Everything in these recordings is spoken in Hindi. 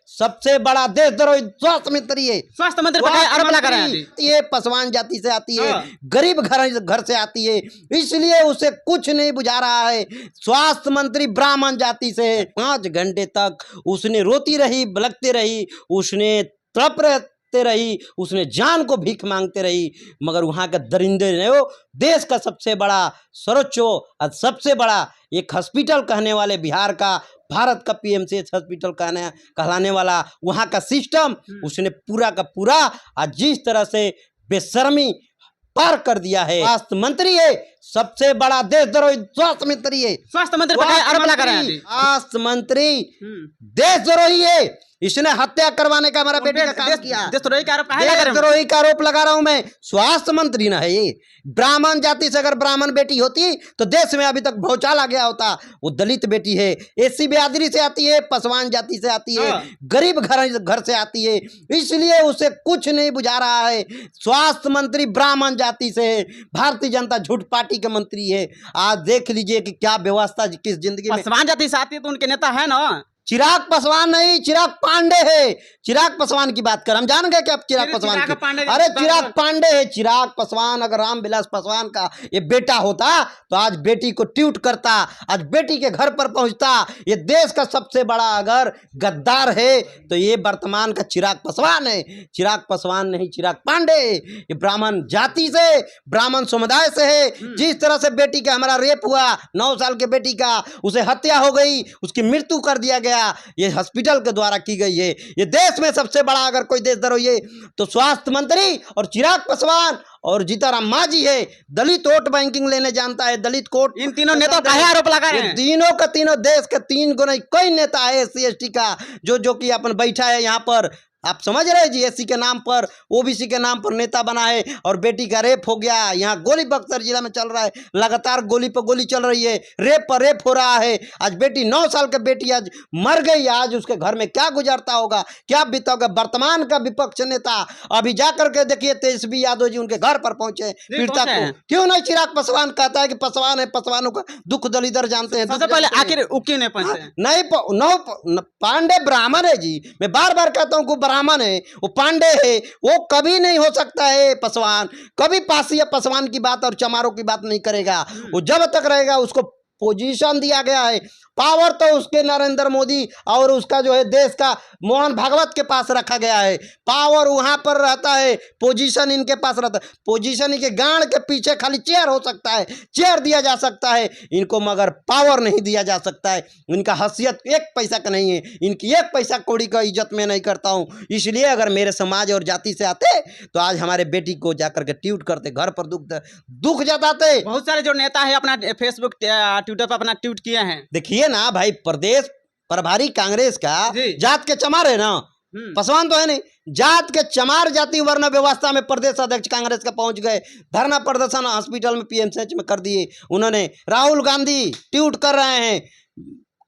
सबसे बड़ा देशद्रोही स्वास्थ्य मंत्री है। स्वास्थ्य मंत्री पर क्या आरोप लगा रहे हैं जी? ये पासवान जाति से आती है, हाँ। गरीब घर से आती है, इसलिए उसे कुछ नहीं बुझा रहा है। स्वास्थ्य मंत्री ब्राह्मण जाति से है। 5 घंटे तक उसने रोती रही, बलकती रही, उसने तड़प रही, उसने जान को भीख मांगते रही, मगर वहां के दरिंदे ने वो देश का सबसे बड़ा सर्वोच्च और सबसे बड़ा एक हॉस्पिटल कहने वाले बिहार का, भारत का पीएमसीएच हॉस्पिटल कहलाने वाला वहां का सिस्टम उसने पूरा का पूरा आज जिस तरह से बेशर्मी पार कर दिया है। स्वास्थ्य मंत्री है, सबसे बड़ा देशद्रोही स्वास्थ्य मंत्री है। स्वास्थ्य मंत्री पर क्या आरोप लगा रहे हैं जी? स्वास्थ्य मंत्री देशद्रोही है, इसने हत्या करवाने का हमारा बेटी का काम किया। देशद्रोही का आरोप काहे लगा रहे हैं? देशद्रोही का आरोप लगा रहा हूं मैं। स्वास्थ्य मंत्री ना है ये। ब्राह्मण जाति से अगर ब्राह्मण बेटी होती तो देश में अभी तक भौचाल आ गया होता। वो दलित बेटी है, एससी बिरादरी से आती है, पासवान जाति से आती है, गरीब घर से आती है, इसलिए उसे कुछ नहीं बुझा रहा है। स्वास्थ्य मंत्री ब्राह्मण जाति से है, भारतीय जनता झूठ पार्टी के मंत्री है। आज देख लीजिए कि क्या व्यवस्था किस जिंदगी में। पासवान जाति से आती है तो उनके नेता है ना। चिराग पासवान नहीं, चिराग पांडे है। चिराग पासवान की बात कर, हम जान गए कि आप चिराग पासवान की। अरे चिराग पांडे है। चिराग पासवान अगर रामविलास पासवान का ये बेटा होता तो आज बेटी को ट्वीट करता, आज बेटी के घर पर पहुंचता। ये देश का सबसे बड़ा अगर गद्दार है तो ये वर्तमान का चिराग पासवान है। चिराग पासवान नहीं, चिराग पांडे। ये ब्राह्मण जाति से, ब्राह्मण समुदाय से है। जिस तरह से बेटी का हमारा रेप हुआ, 9 साल के बेटी का, उसे हत्या हो गई, उसकी मृत्यु कर दिया गया, ये हॉस्पिटल के द्वारा की गई है। ये देश में सबसे बड़ा अगर कोई देशद्रोही है तो स्वास्थ्य मंत्री और चिराग पासवान और जीताराम मांझी है। दलित वोट बैंकिंग लेने जानता है, दलित कोट। इन तीनों नेताओं का आरोप लगा रहे हैं। तीनों का तीनों देश के 3 गुना कोई नेता है एससी एसटी का जो कि अपन बैठा है यहाँ पर। आप समझ रहे हैं जी, एससी के नाम पर, ओबीसी के नाम पर नेता बना है और बेटी का रेप हो गया। यहाँ गोली बक्सर जिला में चल रहा है, लगातार गोली पर गोली चल रही है, रेप पर रेप हो रहा है। आज बेटी 9 साल की बेटी आज मर गई। आज उसके घर में क्या गुजरता होगा, क्या बीता होगा। वर्तमान का विपक्ष नेता अभी जाकर के देखिए तेजस्वी यादव जी उनके घर पर पहुंचे पीड़िता को। क्यों नहीं चिराग पासवान कहता है कि पासवान है, पासवानों का दुख दलिदर जानते हैं। सबसे पहले आखिर क्यों नहीं पहुंचे? नहीं, पांडे ब्राह्मण है जी। मैं बार बार कहता हूँ ब्राह्मण है, वो पांडे है, वो कभी नहीं हो सकता है पासवान। कभी पासी या पासवान की बात और चमारों की बात नहीं करेगा। वो जब तक रहेगा उसको पोजीशन दिया गया है। पावर तो उसके नरेंद्र मोदी और उसका जो है देश का मोहन भागवत के पास रखा गया है। पावर वहां पर रहता है, पोजीशन इनके पास रहता है। पोजीशन इनके गांड के पीछे खाली चेयर हो सकता है, चेयर दिया जा सकता है इनको, मगर पावर नहीं दिया जा सकता है। इनका हैसियत 1 पैसा का नहीं है, इनकी 1 पैसा कौड़ी का इज्जत मैं नहीं करता हूँ। इसलिए अगर मेरे समाज और जाति से आते तो आज हमारे बेटी को जाकर के ट्वीट करते, घर पर दुख जताते। बहुत सारे जो नेता है अपना फेसबुक ट्विटर पर अपना ट्वीट किए हैं। देखिए ना भाई, प्रदेश प्रभारी कांग्रेस का जात के चमार है ना, पासवान तो है नहीं। जात के चमार जाति वर्ण व्यवस्था में प्रदेश अध्यक्ष कांग्रेस का पहुंच गए। धरना प्रदर्शन हॉस्पिटल में पीएमसीएच में कर दिए उन्होंने। राहुल गांधी ट्वीट कर रहे हैं।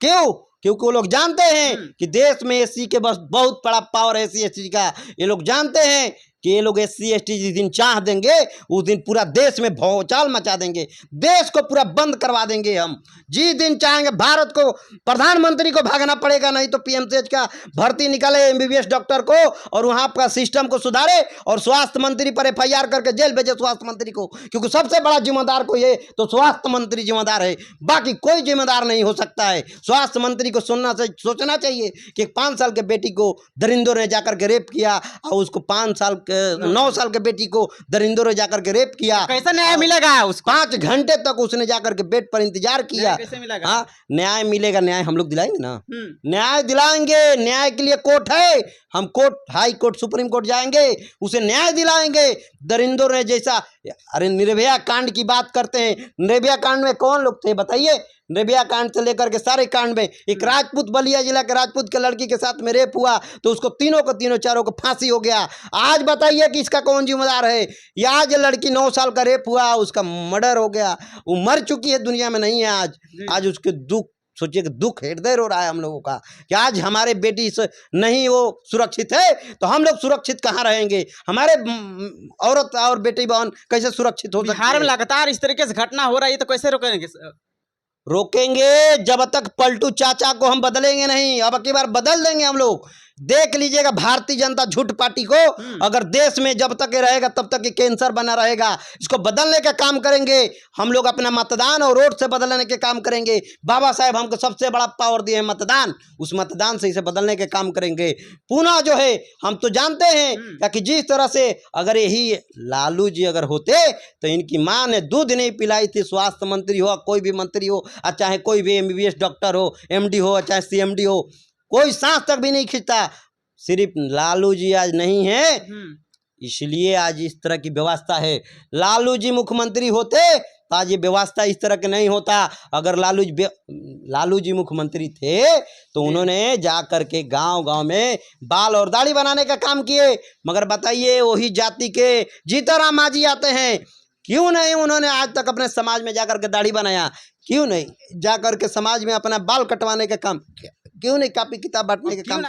क्यों? क्योंकि वो लोग जानते हैं कि देश में एससी के बस बहुत बड़ा पावर है, एससी एसटी का। ये लोग जानते हैं कि ये लोग एससी एसटी जिस दिन चाह देंगे उस दिन पूरा देश में भौचाल मचा देंगे, देश को पूरा बंद करवा देंगे हम। जिस दिन चाहेंगे भारत को, प्रधानमंत्री को भागना पड़ेगा, नहीं तो पीएमसीएच का भर्ती निकाले एमबीबीएस डॉक्टर को और वहां का सिस्टम को सुधारे और स्वास्थ्य मंत्री पर एफआईआर करके जेल भेजे स्वास्थ्य मंत्री को। क्योंकि सबसे बड़ा जिम्मेदार कोई है तो स्वास्थ्य मंत्री जिम्मेदार है, बाकी कोई जिम्मेदार नहीं हो सकता है। स्वास्थ्य मंत्री को सोचना चाहिए कि 5 साल के बेटी को दरिंदों ने जाकर के रेप किया और उसको 9 साल के बेटी को दरिंदों ने जाकर के रेप किया। कैसा न्याय मिलेगा उसको? 5 घंटे तक उसने जाकर के बेड पर इंतजार किया। कैसे मिलेगा? हाँ, न्याय मिलेगा। न्याय हम लोग दिलाएंगे ना, न्याय दिलाएंगे। न्याय के लिए कोर्ट है, हम court, high court, supreme court जाएंगे, उसे न्याय दिलाएंगे। दरिंदों ने जैसा, अरे निर्भया कांड की बात करते हैं, निर्भया कांड में कौन लोग थे बताइए? निर्भया कांड से लेकर के सारे कांड में एक राजपूत, बलिया जिला के राजपूत के लड़की के साथ में रेप हुआ तो उसको तीनों चारों को फांसी हो गया। आज बताइए कि इसका कौन जिम्मेदार है? या आज लड़की 9 साल का रेप हुआ, उसका मर्डर हो गया, वो मर चुकी है, दुनिया में नहीं है आज उसके दुख। सोचिए कि दुख हृदय रो रहा है हम लोगों का कि आज हमारे बेटी से नहीं वो सुरक्षित है तो हम लोग सुरक्षित कहाँ रहेंगे? हमारे औरत और बेटी बहन कैसे सुरक्षित हो सकती है? बिहार में लगातार इस तरीके से घटना हो रही है तो कैसे रोकेंगे? रोकेंगे जब तक पलटू चाचा को हम बदलेंगे नहीं। अब की बार बदल देंगे हम लोग। देख लीजिएगा भारतीय जनता झूठ पार्टी को, अगर देश में जब तक ये रहेगा तब तक ये कैंसर बना रहेगा। इसको बदलने का काम करेंगे हम लोग, अपना मतदान और वोट से बदलने के काम करेंगे। बाबा साहेब हमको सबसे बड़ा पावर दिए हैं मतदान, उस मतदान से इसे बदलने के काम करेंगे। पुनः जो है हम तो जानते हैं कि जिस तरह से अगर यही लालू जी अगर होते तो इनकी माँ ने दूध नहीं पिलाई थी, स्वास्थ्य मंत्री हो, कोई भी मंत्री हो, चाहे कोई भी MBBS डॉक्टर हो, MD हो, चाहे CMD हो, कोई सांस तक भी नहीं खींचता। सिर्फ लालू जी आज नहीं है, इसलिए आज इस तरह की व्यवस्था है। लालू जी मुख्यमंत्री होते तो आज ये व्यवस्था इस तरह के नहीं होता। अगर लालू जी मुख्यमंत्री थे तो उन्होंने जा करके गांव-गांव में बाल और दाढ़ी बनाने का काम किए। मगर बताइए वही जाति के जीतनराम मांझी आते हैं, क्यों नहीं उन्होंने आज तक अपने समाज में जाकर के दाढ़ी बनाया? क्यों नहीं जाकर के समाज में अपना बाल कटवाने का काम किया? क्यों नहीं कॉपी किताब बांटने का काम